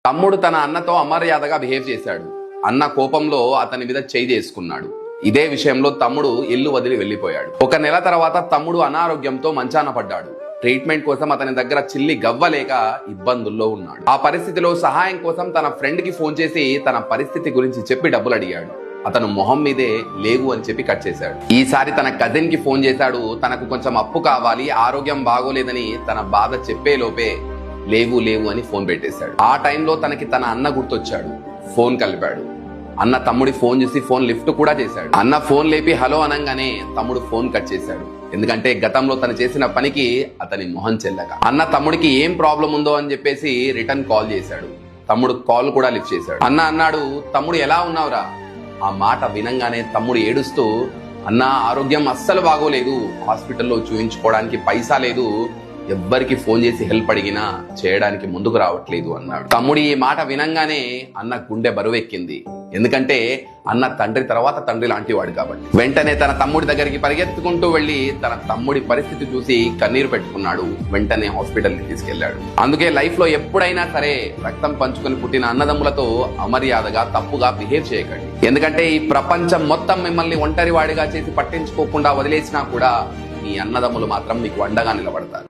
తమ్ముడు తన అన్నతో అమర్యాదగా బిహేవ్ చేశాడు. అన్న కోపంలో అతని మీద చేయి చేసుకున్నాడు. ఇదే విషయంలో తమ్ముడు ఇల్లు వదిలి వెళ్లిపోయాడు. 1 నెల తర్వాత తమ్ముడు అనారోగ్యంతో మంచాన పడ్డాడు. ట్రీట్మెంట్ కోసం అతని దగ్గర చిల్లి గవ్వలేక ఇబ్బందుల్లో ఉన్నాడు. ఆ పరిస్థితిలో సహాయం కోసం తన ఫ్రెండ్ కి ఫోన్ చేసి తన పరిస్థితి గురించి చెప్పి డబ్బులు అడిగాడు. అతను మొహం మీదే లేవు అని చెప్పి కట్ చేశాడు. ఈసారి తన కజిన్ కి ఫోన్ చేశాడు. తనకు కొంచెం అప్పు కావాలి, ఆరోగ్యం బాగోలేదని తన బాధ చెప్పే లోపే లేవు లేవు అని ఫోన్ పెట్టేశాడు. ఆ టైంలో తనకి తన అన్న గుర్తొచ్చాడు. ఫోన్ కలిపాడు. అన్న తమ్ముడి ఫోన్ చూసి ఫోన్ లిఫ్ట్ కూడా చేశాడు. అన్న ఫోన్ లేపి హలో అనంగానే తమ్ముడు ఫోన్ కట్ చేశాడు. ఎందుకంటే గతంలో తను చేసిన పనికి అతని మొహం చెల్లక. అన్న తమ్ముడికి ఏం ప్రాబ్లం ఉందో అని చెప్పేసి రిటర్న్ కాల్ చేశాడు. తమ్ముడు కాల్ కూడా లిఫ్ట్ చేశాడు. అన్న అన్నాడు, తమ్ముడు ఎలా ఉన్నావురా? ఆ మాట వినంగానే తమ్ముడు ఏడుస్తూ, అన్న ఆరోగ్యం అస్సలు బాగోలేదు, హాస్పిటల్లో చూయించుకోవడానికి పైసా లేదు, ఎవ్వరికి ఫోన్ చేసి హెల్ప్ అడిగినా చేయడానికి ముందుకు రావట్లేదు అన్నాడు. తమ్ముడి ఈ మాట వినంగానే అన్న గుండె బరువెక్కింది. ఎందుకంటే అన్న తండ్రి తర్వాత తండ్రి లాంటి వాడు కాబట్టి. వెంటనే తన తమ్ముడి దగ్గరికి పరిగెత్తుకుంటూ వెళ్లి తన తమ్ముడి పరిస్థితి చూసి కన్నీరు పెట్టుకున్నాడు. వెంటనే హాస్పిటల్ కి తీసుకెళ్లాడు. అందుకే లైఫ్ లో ఎప్పుడైనా సరే రక్తం పంచుకొని పుట్టిన అన్నదమ్ములతో అమర్యాదగా తప్పుగా బిహేవ్ చేయకండి. ఎందుకంటే ఈ ప్రపంచం మొత్తం మిమ్మల్ని ఒంటరి వాడిగా చేసి పట్టించుకోకుండా వదిలేసినా కూడా మీ అన్నదమ్ములు మాత్రం మీకు అండగా నిలబడతారు.